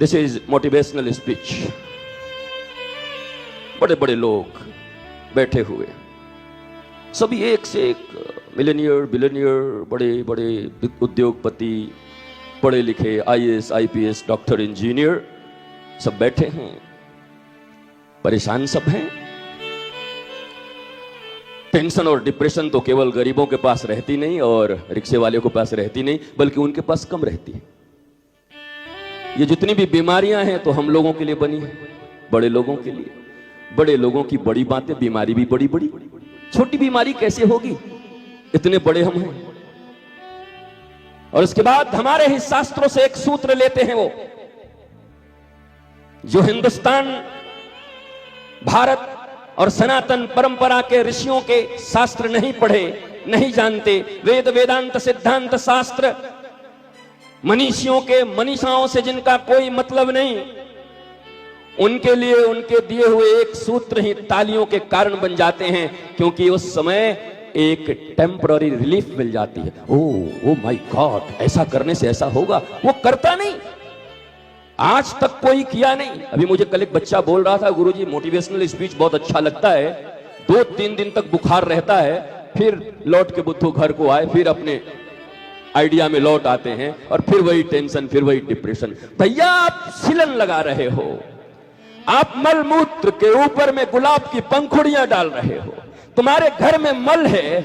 This is motivational speech. बड़े बड़े लोग बैठे हुए, सभी एक से एक मिलेनियर बिलियनियर, बड़े बड़े उद्योगपति, पढ़े लिखे, आईएएस आईपीएस डॉक्टर इंजीनियर, सब बैठे हैं, परेशान सब हैं। टेंशन और डिप्रेशन तो केवल गरीबों के पास रहती नहीं और रिक्शे वाले के पास रहती नहीं, बल्कि उनके पास कम रहती है। ये जितनी भी बीमारियां हैं तो हम लोगों के लिए बनी है, बड़े लोगों के लिए। बड़े लोगों की बड़ी बातें, बीमारी भी बड़ी बड़ी। छोटी बीमारी कैसे होगी, इतने बड़े हम हैं। और उसके बाद हमारे ही शास्त्रों से एक सूत्र लेते हैं, वो जो हिंदुस्तान, भारत और सनातन परंपरा के ऋषियों के शास्त्र नहीं पढ़े, नहीं जानते, वेद वेदांत सिद्धांत शास्त्र मनीषियों के मनीषाओं से जिनका कोई मतलब नहीं, उनके लिए उनके दिए हुए एक सूत्र ही तालियों के कारण बन जाते हैं, क्योंकि उस समय एक टेम्पररी रिलीफ मिल जाती है। ओ माय गॉड, ऐसा करने से ऐसा होगा। वो करता नहीं, आज तक कोई किया नहीं। अभी मुझे कल एक बच्चा बोल रहा था, गुरुजी मोटिवेशनल स्पीच बहुत अच्छा लगता है, 2-3 दिन तक बुखार रहता है, फिर लौट के बुद्धू घर को आए, फिर अपने आइडिया में लौट आते हैं और फिर वही टेंशन, फिर वही डिप्रेशन। भैया आप सिलन लगा रहे हो, आप मल मूत्र के ऊपर में गुलाब की पंखुड़ियां डाल रहे हो। तुम्हारे घर में मल है,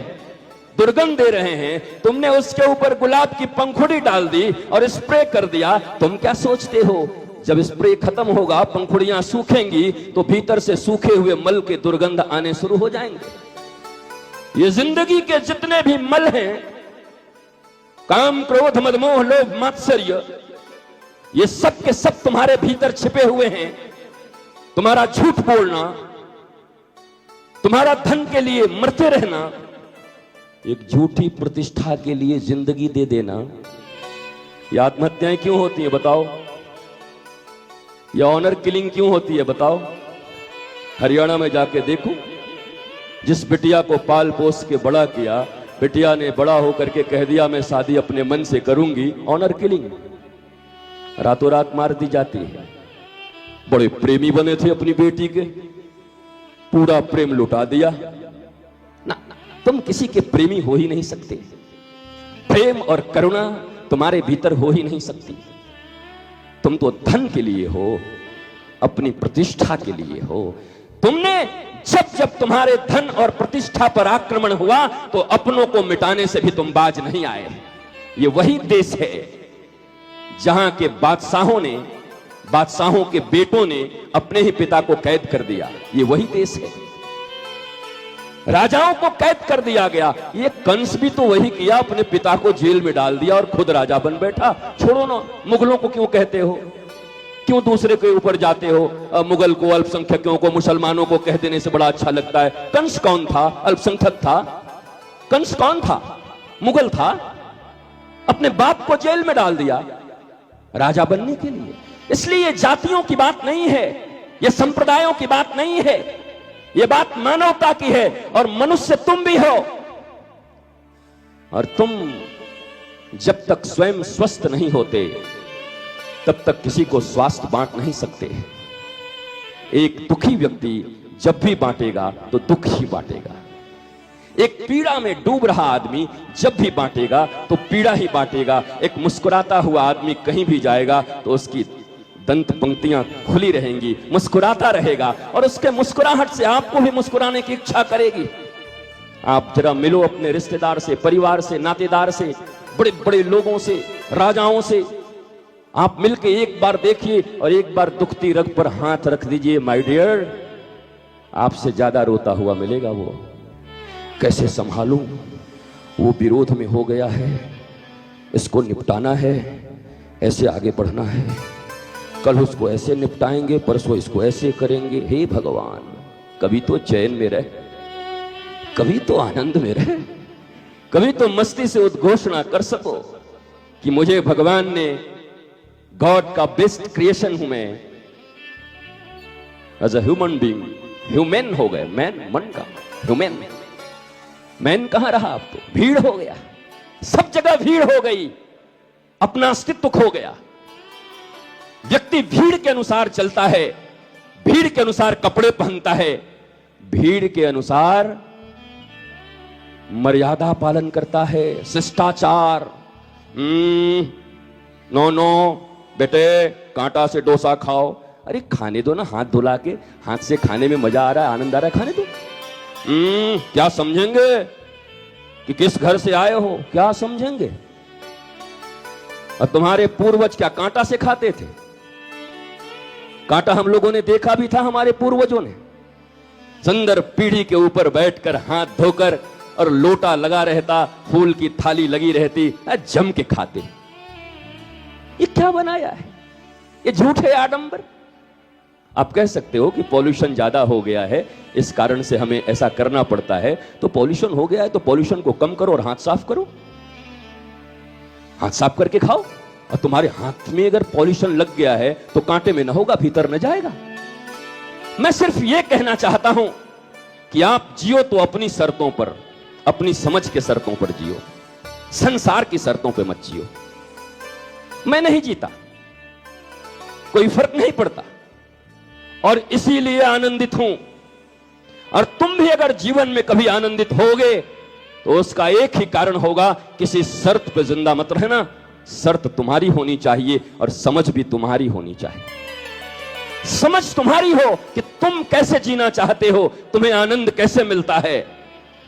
दुर्गंध दे रहे हैं, तुमने उसके ऊपर गुलाब की पंखुड़ी डाल दी और स्प्रे कर दिया। तुम क्या सोचते हो, जब स्प्रे खत्म होगा, पंखुड़ियां सूखेंगी तो भीतर से सूखे हुए मल के दुर्गंध आने शुरू हो जाएंगे। ये जिंदगी के जितने भी मल हैं, काम क्रोध मद मोह लोभ मात्सर्य, ये सब के सब तुम्हारे भीतर छिपे हुए हैं। तुम्हारा झूठ बोलना, तुम्हारा धन के लिए मरते रहना, एक झूठी प्रतिष्ठा के लिए जिंदगी दे देना, ये आत्महत्याएं क्यों होती है बताओ? या ऑनर किलिंग क्यों होती है बताओ? हरियाणा में जाके देखो, जिस बिटिया को पाल पोस के बड़ा किया, बिटिया ने बड़ा होकर के कह दिया मैं शादी अपने मन से करूंगी, ऑनर किलिंग, रातों रात मार दी जाती है। बड़े प्रेमी बने थे अपनी बेटी के, पूरा प्रेम लुटा दिया ना। तुम किसी के प्रेमी हो ही नहीं सकते, प्रेम और करुणा तुम्हारे भीतर हो ही नहीं सकती। तुम तो धन के लिए हो, अपनी प्रतिष्ठा के लिए हो। तुमने जब जब तुम्हारे धन और प्रतिष्ठा पर आक्रमण हुआ तो अपनों को मिटाने से भी तुम बाज नहीं आए। ये वही देश है जहां के बादशाहों के बेटों ने अपने ही पिता को कैद कर दिया। ये वही देश है, राजाओं को कैद कर दिया गया। ये कंस भी तो वही किया, अपने पिता को जेल में डाल दिया और खुद राजा बन बैठा। छोड़ो ना, मुगलों को क्यों कहते हो, क्यों दूसरे के ऊपर जाते हो? मुगल को, अल्पसंख्यकों को, मुसलमानों को कह देने से बड़ा अच्छा लगता है। कंस कौन था? अल्पसंख्यक था। कंस कौन था? मुगल था। अपने बाप को जेल में डाल दिया राजा बनने के लिए। इसलिए ये जातियों की बात नहीं है, ये संप्रदायों की बात नहीं है, ये बात मानवता की है। और मनुष्य तुम भी हो, और तुम जब तक स्वयं स्वस्थ नहीं होते तब तक किसी को स्वास्थ्य बांट नहीं सकते। एक दुखी व्यक्ति जब भी बांटेगा तो दुख ही बांटेगा। एक पीड़ा में डूब रहा आदमी जब भी बांटेगा तो पीड़ा ही बांटेगा। एक मुस्कुराता हुआ आदमी कहीं भी जाएगा तो उसकी दंत पंक्तियां खुली रहेंगी, मुस्कुराता रहेगा, और उसके मुस्कुराहट से आपको भी मुस्कुराने की इच्छा करेगी। आप जरा मिलो अपने रिश्तेदार से, परिवार से, नातेदार से, बड़े बड़े लोगों से, राजाओं से। आप मिलके एक बार देखिए और एक बार दुखती रग पर हाथ रख दीजिए, माय डियर, आपसे ज्यादा रोता हुआ मिलेगा वो। कैसे संभालूं, वो विरोध में हो गया है, इसको निपटाना है, ऐसे आगे बढ़ना है, कल उसको ऐसे निपटाएंगे, परसों इसको ऐसे करेंगे। हे भगवान, कभी तो चैन में रहे, कभी तो आनंद में रहे, कभी तो मस्ती से उद्घोषणा कर सको कि मुझे भगवान ने, गॉड का बेस्ट क्रिएशन हूं मैं, as a human being. Human हो गए, मैन मन का, ह्यूमन। मैन कहां रहा? अब तो भीड़ हो गया, सब जगह भीड़ हो गई, अपना अस्तित्व खो गया। व्यक्ति भीड़ के अनुसार चलता है, भीड़ के अनुसार कपड़े पहनता है, भीड़ के अनुसार मर्यादा पालन करता है, शिष्टाचार। नो नो बेटे, कांटा से डोसा खाओ। अरे खाने दो ना, हाथ धुला के, हाथ से खाने में मजा आ रहा है, आनंद आ रहा है, खाने दो। क्या समझेंगे कि किस घर से आए हो, क्या समझेंगे? और तुम्हारे पूर्वज क्या कांटा से खाते थे? कांटा हम लोगों ने देखा भी था, हमारे पूर्वजों ने सुंदर पीढ़ी के ऊपर बैठकर हाथ धोकर और लोटा लगा रहता, फूल की थाली लगी रहती, जम के खाते। ये क्या बनाया है? ये झूठे आडंबर। आप कह सकते हो कि पॉल्यूशन ज्यादा हो गया है, इस कारण से हमें ऐसा करना पड़ता है। तो पॉल्यूशन हो गया है तो पॉल्यूशन को कम करो और हाथ साफ करो, हाथ साफ करके खाओ। और तुम्हारे हाथ में अगर पॉल्यूशन लग गया है तो कांटे में न होगा, भीतर न जाएगा। मैं सिर्फ यह कहना चाहता हूं कि आप जियो तो अपनी शर्तों पर, अपनी समझ के शर्तों पर जियो, संसार की शर्तों पर मत जियो। मैं नहीं जीता, कोई फर्क नहीं पड़ता, और इसीलिए आनंदित हूं। और तुम भी अगर जीवन में कभी आनंदित होगे तो उसका एक ही कारण होगा, किसी शर्त पे जिंदा मत रहना। शर्त तुम्हारी होनी चाहिए और समझ भी तुम्हारी होनी चाहिए। समझ तुम्हारी हो कि तुम कैसे जीना चाहते हो, तुम्हें आनंद कैसे मिलता है।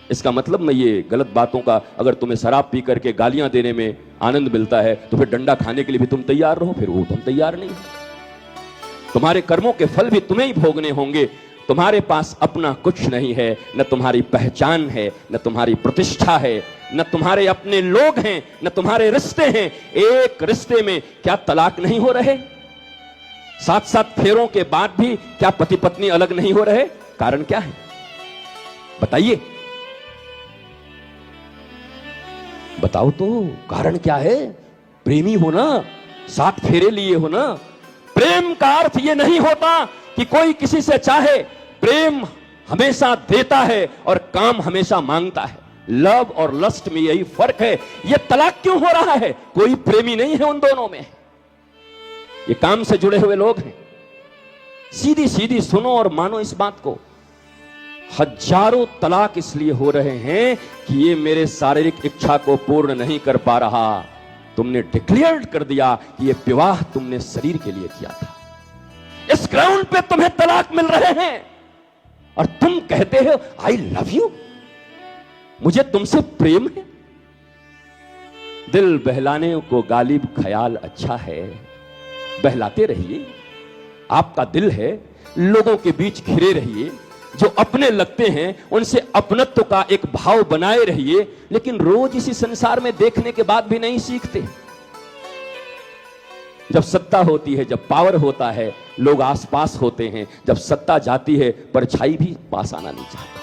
इसका मतलब मैं ये गलत बातों का, अगर तुम्हें शराब पी करके गालियां देने में आनंद मिलता है तो फिर डंडा खाने के लिए भी तुम तैयार रहो, फिर वो तुम तैयार नहीं। तुम्हारे कर्मों के फल भी तुम्हें ही भोगने होंगे। तुम्हारे पास अपना कुछ नहीं है, न तुम्हारी पहचान है, न तुम्हारी प्रतिष्ठा है, न तुम्हारे अपने लोग हैं, न तुम्हारे रिश्ते हैं। एक रिश्ते में क्या तलाक नहीं हो रहे? 7-7 फेरों के बाद भी क्या पति पत्नी अलग नहीं हो रहे? कारण क्या है बताइए, बताओ तो, कारण क्या है? प्रेमी हो ना, 7 फेरे लिए हो ना। प्रेम का अर्थ यह नहीं होता कि कोई किसी से चाहे। प्रेम हमेशा देता है और काम हमेशा मांगता है। लव और लस्ट में यही फर्क है। यह तलाक क्यों हो रहा है? कोई प्रेमी नहीं है उन दोनों में, ये काम से जुड़े हुए लोग हैं। सीधी सीधी सुनो और मानो इस बात को। हजारों तलाक इसलिए हो रहे हैं कि ये मेरे शारीरिक इच्छा को पूर्ण नहीं कर पा रहा। तुमने डिक्लेयर कर दिया कि ये विवाह तुमने शरीर के लिए किया था, इस ग्राउंड पे तुम्हें तलाक मिल रहे हैं और तुम कहते हो आई लव यू, मुझे तुमसे प्रेम है। दिल बहलाने को गालिब ख्याल अच्छा है, बहलाते रहिए। आपका दिल है, लोगों के बीच घिरे रहिए। जो अपने लगते हैं उनसे अपनत्व का एक भाव बनाए रहिए। लेकिन रोज इसी संसार में देखने के बाद भी नहीं सीखते। जब सत्ता होती है, जब पावर होता है, लोग आसपास होते हैं। जब सत्ता जाती है, परछाई भी पास आना नहीं चाहता।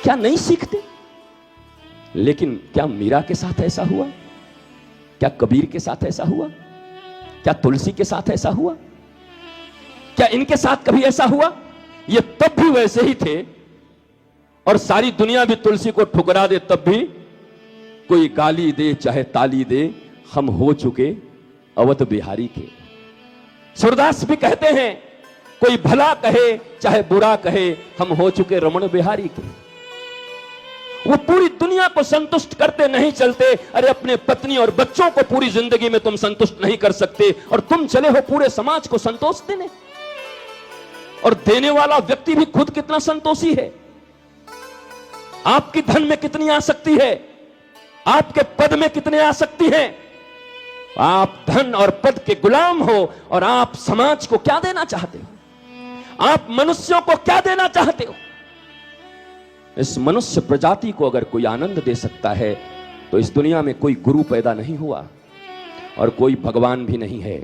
क्या नहीं सीखते? लेकिन क्या मीरा के साथ ऐसा हुआ? क्या कबीर के साथ ऐसा हुआ? क्या तुलसी के साथ ऐसा हुआ? क्या इनके साथ कभी ऐसा हुआ? ये तब भी वैसे ही थे और सारी दुनिया भी तुलसी को ठुकरा दे तब भी, कोई गाली दे चाहे ताली दे, हम हो चुके अवध बिहारी के। सूरदास भी कहते हैं, कोई भला कहे चाहे बुरा कहे, हम हो चुके रमण बिहारी के। वो पूरी दुनिया को संतुष्ट करते नहीं चलते। अरे अपने पत्नी और बच्चों को पूरी जिंदगी में तुम संतुष्ट नहीं कर सकते और तुम चले हो पूरे समाज को संतोष देने। और देने वाला व्यक्ति भी खुद कितना संतोषी है। आपकी धन में कितनी आसक्ति है, आपके पद में कितनी आसक्ति है। आप धन और पद के गुलाम हो और आप समाज को क्या देना चाहते हो? आप मनुष्यों को क्या देना चाहते हो? इस मनुष्य प्रजाति को अगर कोई आनंद दे सकता है तो इस दुनिया में कोई गुरु पैदा नहीं हुआ और कोई भगवान भी नहीं है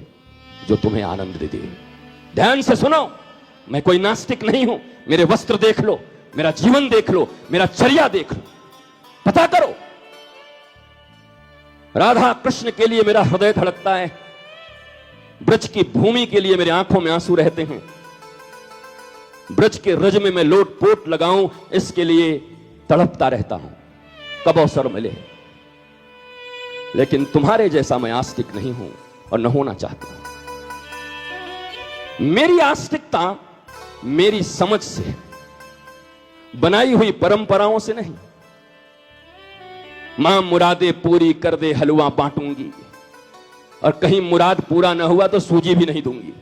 जो तुम्हें आनंद दे दे। ध्यान से सुनो, मैं कोई नास्तिक नहीं हूं। मेरे वस्त्र देख लो, मेरा जीवन देख लो, मेरा चर्या देख लो, पता करो। राधा कृष्ण के लिए मेरा हृदय धड़कता है, ब्रज की भूमि के लिए मेरे आंखों में आंसू रहते हैं। ब्रज के रज में मैं लोट पोट लगाऊं, इसके लिए तड़पता रहता हूं, कब अवसर मिले। लेकिन तुम्हारे जैसा मैं आस्तिक नहीं हूं और न होना चाहता हूं। मेरी आस्तिकता मेरी समझ से, बनाई हुई परंपराओं से नहीं। मां मुरादे पूरी कर दे हलवा बांटूंगी, और कहीं मुराद पूरा ना हुआ तो सूजी भी नहीं दूंगी।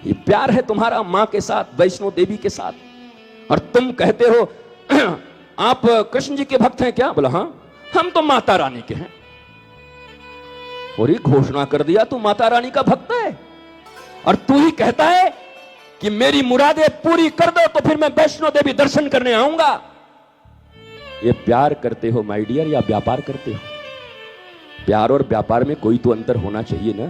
ये प्यार है तुम्हारा मां के साथ, वैष्णो देवी के साथ। और तुम कहते हो आप कृष्ण जी के भक्त हैं क्या? बोला हाँ, हम तो माता रानी के हैं। और ये घोषणा कर दिया तू माता रानी का भक्त है, और तू ही कहता है कि मेरी मुरादें पूरी कर दो तो फिर मैं वैष्णो देवी दर्शन करने आऊंगा। ये प्यार करते हो माय डियर या व्यापार करते हो? प्यार और व्यापार में कोई तो अंतर होना चाहिए ना।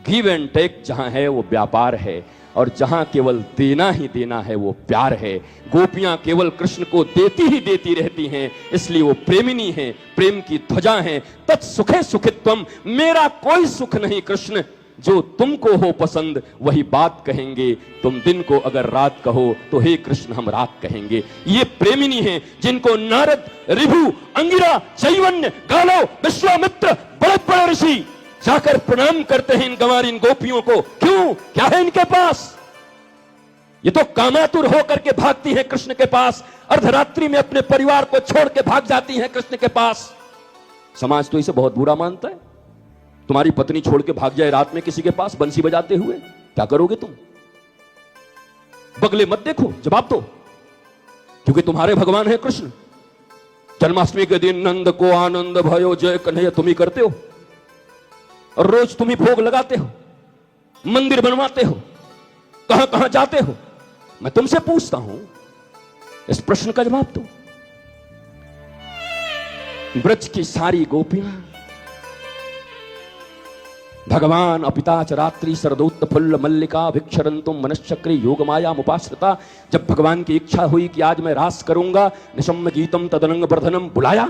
गिव एंड टेक जहां है वो व्यापार है, और जहां केवल देना ही देना है वो प्यार है। गोपियां केवल कृष्ण को देती ही देती रहती हैं, इसलिए वो प्रेमिनी हैं, प्रेम की ध्वजा हैं। तत्सुखे सुखित्वम, मेरा कोई सुख नहीं कृष्ण, जो तुमको हो पसंद वही बात कहेंगे। तुम दिन को अगर रात कहो तो हे कृष्ण हम रात कहेंगे। ये प्रेमिनी हैं जिनको नारद, ऋभु, अंगिरा, चैवन्य, गालो, विश्वामित्र, बड़े बड़े ऋषि जाकर प्रणाम करते हैं इन गंवार, इन गोपियों को। क्यों? क्या है इनके पास? ये तो कामातुर होकर के भागती हैं कृष्ण के पास, अर्धरात्रि में अपने परिवार को छोड़ के भाग जाती हैं कृष्ण के पास। समाज तो इसे बहुत बुरा मानता है। तुम्हारी पत्नी छोड़ के भाग जाए रात में किसी के पास बंसी बजाते हुए, क्या करोगे तुम? बगले मत देखो, जवाब दो, क्योंकि तुम्हारे भगवान है कृष्ण। जन्माष्टमी के दिन नंद को आनंद भयो जय कन्हैया तुम ही करते हो, और रोज तुम ही भोग लगाते हो, मंदिर बनवाते हो, कहां कहां जाते हो। मैं तुमसे पूछता हूं, इस प्रश्न का जवाब दो। ब्रज की सारी गोपियां भगवान अपिताच रात्रि शरदोत्त फुल्ल मल्लिका भिक्षरंतुम मनश्चक्री योग माया मुपाश्रिता। जब भगवान की इच्छा हुई कि आज मैं रास करूंगा, निशम्य गीतम तदनंग वर्धनम बुलाया।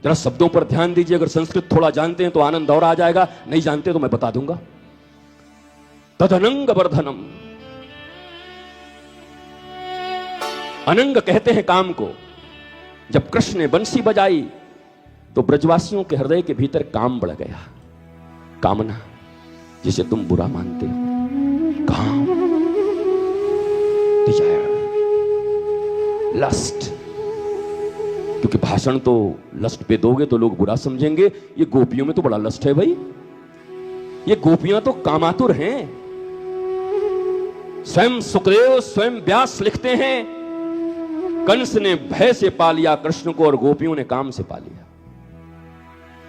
जरा शब्दों पर ध्यान दीजिए, अगर संस्कृत थोड़ा जानते हैं तो आनंद और आ जाएगा, नहीं जानते तो मैं बता दूंगा। तदनंग वर्धनम, अनंग कहते हैं काम को। जब कृष्ण ने बंसी बजाई तो ब्रजवासियों के हृदय के भीतर काम बढ़ गया। कामना, जिसे तुम बुरा मानते हो, काम, डिजायर, लस्ट। क्योंकि भाषण तो लस्ट पे दोगे तो लोग बुरा समझेंगे। ये गोपियों में तो बड़ा लस्ट है भाई, ये गोपियां तो कामातुर हैं। स्वयं सुखदेव, स्वयं व्यास लिखते हैं, कंस ने भय से पा लिया कृष्ण को और गोपियों ने काम से पा लिया।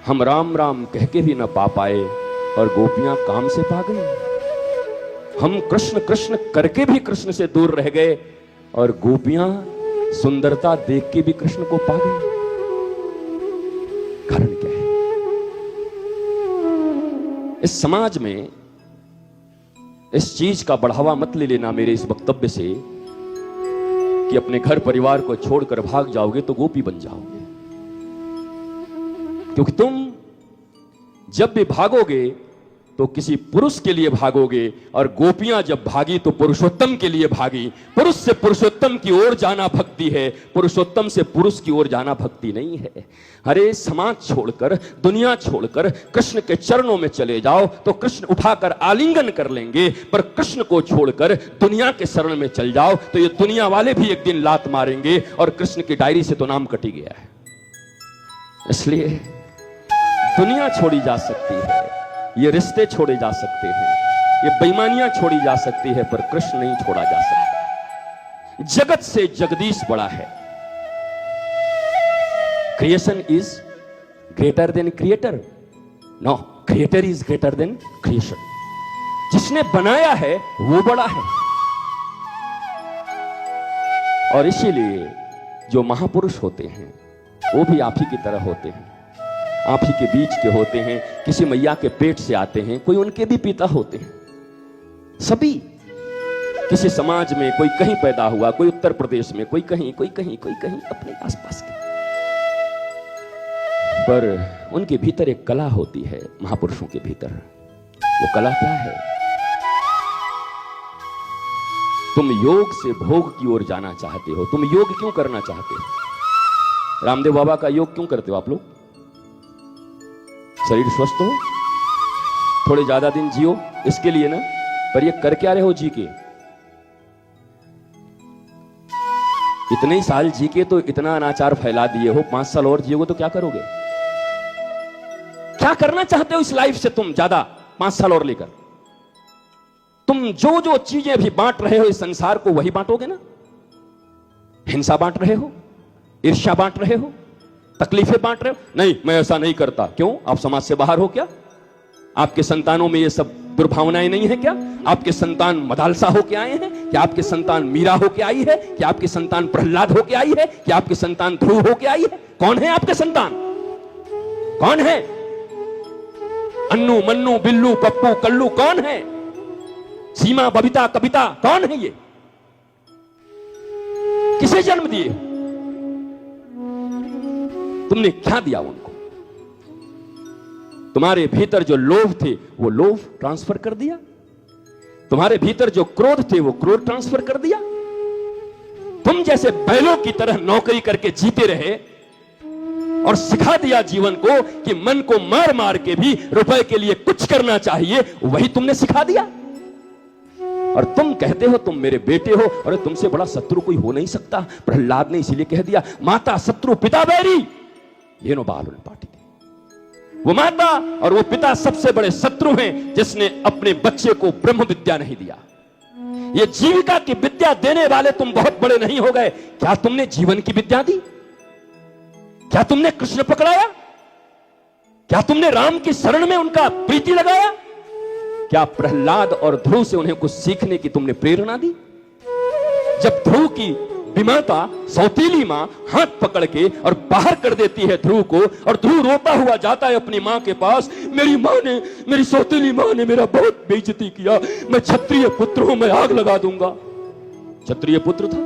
हम राम राम कह के भी न पा पाए और गोपियां काम से पा गई। हम कृष्ण कृष्ण करके भी कृष्ण से दूर रह गए और गोपियां सुंदरता देख के भी कृष्ण को पा गई। कारण क्या है? इस समाज में इस चीज का बढ़ावा मत ले लेना मेरे इस वक्तव्य से कि अपने घर परिवार को छोड़कर भाग जाओगे तो गोपी बन जाओगे। क्योंकि तुम जब भी भागोगे तो किसी पुरुष के लिए भागोगे, और गोपियां जब भागी तो पुरुषोत्तम के लिए भागी। पुरुष से पुरुषोत्तम की ओर जाना भक्ति है, पुरुषोत्तम से पुरुष की ओर जाना भक्ति नहीं है। अरे समाज छोड़कर, दुनिया छोड़कर कृष्ण के चरणों में चले जाओ तो कृष्ण उठाकर आलिंगन कर लेंगे, पर कृष्ण को छोड़कर दुनिया के शरण में चल जाओ तो ये दुनिया वाले भी एक दिन लात मारेंगे और कृष्ण की डायरी से तो नाम कटी गया है। इसलिए दुनिया छोड़ी जा सकती है, ये रिश्ते छोड़े जा सकते हैं, ये बेईमानियां छोड़ी जा सकती है, पर कृष्ण नहीं छोड़ा जा सकता। जगत से जगदीश बड़ा है। Creation is greater than creator, no, creator is greater than creation. जिसने बनाया है वो बड़ा है। और इसीलिए जो महापुरुष होते हैं वो भी आप ही की तरह होते हैं, आप ही के बीच के होते हैं, किसी मैया के पेट से आते हैं, कोई उनके भी पिता होते हैं। सभी किसी समाज में, कोई कहीं पैदा हुआ, कोई उत्तर प्रदेश में, कोई कहीं, कोई कहीं, कोई कहीं, अपने आसपास के, पर उनके भीतर एक कला होती है। महापुरुषों के भीतर वो कला क्या है? तुम योग से भोग की ओर जाना चाहते हो। तुम योग क्यों करना चाहते हो? रामदेव बाबा का योग क्यों करते हो आप लोग? शरीर स्वस्थ हो, थोड़े ज्यादा दिन जियो, इसके लिए ना। पर ये कर क्या रहे हो जी के? इतने ही साल जी के तो इतना अनाचार फैला दिए हो, 5 साल और जियोगे तो क्या करोगे? क्या करना चाहते हो इस लाइफ से तुम ज्यादा 5 साल और लेकर? तुम जो जो चीजें भी बांट रहे हो इस संसार को, वही बांटोगे ना? हिंसा बांट रहे हो, ईर्ष्या बांट रहे हो, तकलीफें बांट रहे हो? नहीं, मैं ऐसा नहीं करता। क्यों? आप समाज से बाहर हो क्या? आपके संतानों में ये सब दुर्भावनाएं नहीं है क्या? आपके संतान मदालसा होके आए हैं क्या? आपके संतान मीरा होके आई है क्या? आपके संतान प्रहलाद होके आई है क्या? आपके संतान ध्रुव होके आई है? कौन है आपके संतान? कौन है? अन्नू मन्नू बिल्लू पप्पू कल्लू कौन है? सीमा बबीता कविता कौन है? ये किसे जन्म दिए? तुमने क्या दिया उनको? तुम्हारे भीतर जो लोभ थे वो लोभ ट्रांसफर कर दिया, तुम्हारे भीतर जो क्रोध थे वो क्रोध ट्रांसफर कर दिया। तुम जैसे बैलों की तरह नौकरी करके जीते रहे और सिखा दिया जीवन को कि मन को मार मार के भी रुपए के लिए कुछ करना चाहिए, वही तुमने सिखा दिया। और तुम कहते हो तुम मेरे बेटे हो, और तुमसे बड़ा शत्रु कोई हो नहीं सकता। प्रहलाद ने इसीलिए कह दिया माता शत्रु पिता बैरी, ये नो बाल पार्टी थी। वो माता और वो पिता सबसे बड़े शत्रु हैं जिसने अपने बच्चे को ब्रह्म विद्या नहीं दिया। ये जीविका की विद्या देने वाले तुम बहुत बड़े नहीं हो गए। क्या तुमने जीवन की विद्या दी? क्या तुमने कृष्ण पकड़ाया? क्या तुमने राम की शरण में उनका प्रीति लगाया? क्या प्रहलाद और ध्रुव से उन्हें कुछ सीखने की तुमने प्रेरणा दी? जब ध्रुव की विमाता सौतीली मां हाथ पकड़ के और बाहर कर देती है ध्रुव को, और ध्रुव रोता हुआ जाता है अपनी मां के पास, मेरी मां ने, मेरी सौतीली मां ने मेरा बहुत बेइज्जती किया, मैं क्षत्रिय पुत्र हूं, मैं आग लगा दूंगा। क्षत्रिय पुत्र था।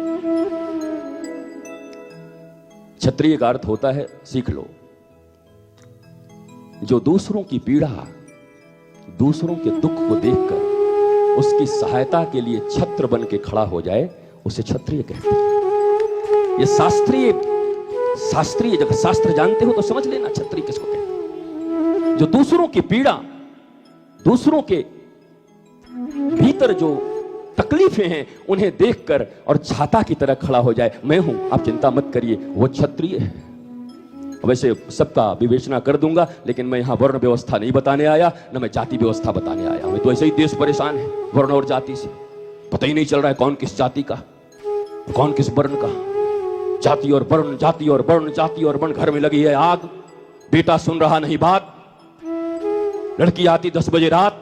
क्षत्रिय का अर्थ होता है, सीख लो, जो दूसरों की पीड़ा, दूसरों के दुख को देखकर उसकी सहायता के लिए छत्र बन के खड़ा हो जाए, उसे क्षत्रिय कहते हैं। ये शास्त्रीय जगह, शास्त्र जानते हो तो समझ लेना क्षत्रिय किसको कहते हैं। जो दूसरों की पीड़ा, दूसरों के भीतर जो तकलीफें हैं उन्हें देखकर और छाता की तरह खड़ा हो जाए, मैं हूं, आप चिंता मत करिए, वो क्षत्रिय है। वैसे सबका विवेचना कर दूंगा, लेकिन मैं यहां वर्ण व्यवस्था नहीं बताने आया, न मैं जाति व्यवस्था बताने आया हूं। तो ऐसे ही देश परेशान है वर्ण और जाति से, पता ही नहीं चल रहा है कौन किस जाति का, कौन किस वर्ण का। जाति और वर्ण, जाति और वर्ण, जाति और वर्ण, घर में लगी है आग, बेटा सुन रहा नहीं बात, लड़की आती 10 बजे रात,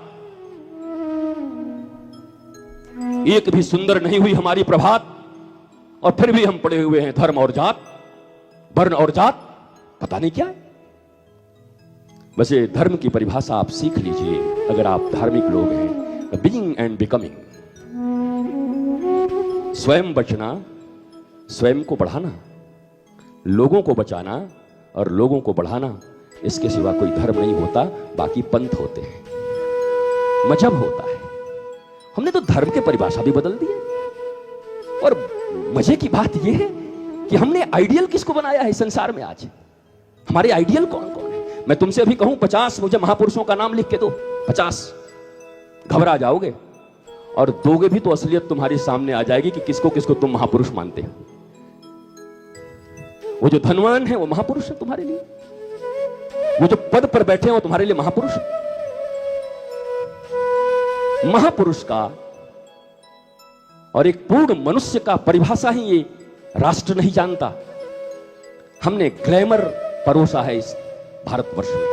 एक भी सुंदर नहीं हुई हमारी प्रभात, और फिर भी हम पड़े हुए हैं धर्म और जात, वर्ण और जात, पता नहीं क्या है। वैसे धर्म की परिभाषा आप सीख लीजिए अगर आप धार्मिक लोग हैं। बीइंग एंड बिकमिंग, स्वयं बचना, स्वयं को बढ़ाना, लोगों को बचाना और लोगों को बढ़ाना, इसके सिवा कोई धर्म नहीं होता। बाकी पंथ होते हैं, मजहब होता है। हमने तो धर्म की परिभाषा भी बदल दी है। और मजे की बात यह है कि हमने आइडियल किसको बनाया है संसार में आज? हमारे आइडियल कौन कौन है? मैं तुमसे अभी कहूं 50 मुझे महापुरुषों का नाम लिख के दो, 50, घबरा जाओगे, और दोगे भी तो असलियत तुम्हारी सामने आ जाएगी कि किसको किसको तुम महापुरुष मानते हो। वो जो धनवान है वो महापुरुष है तुम्हारे लिए, वो जो पद पर बैठे हैं वो तुम्हारे लिए महापुरुष है। महापुरुष का और एक पूर्ण मनुष्य का परिभाषा ही ये राष्ट्र नहीं जानता। हमने ग्लैमर परोसा है इस भारतवर्ष में,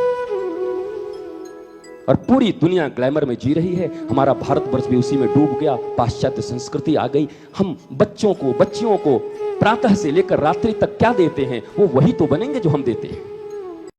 और पूरी दुनिया ग्लैमर में जी रही है। हमारा भारतवर्ष भी उसी में डूब गया, पाश्चात्य संस्कृति आ गई। हम बच्चों को, बच्चियों को प्रातः से लेकर रात्रि तक क्या देते हैं, वो वही तो बनेंगे जो हम देते हैं।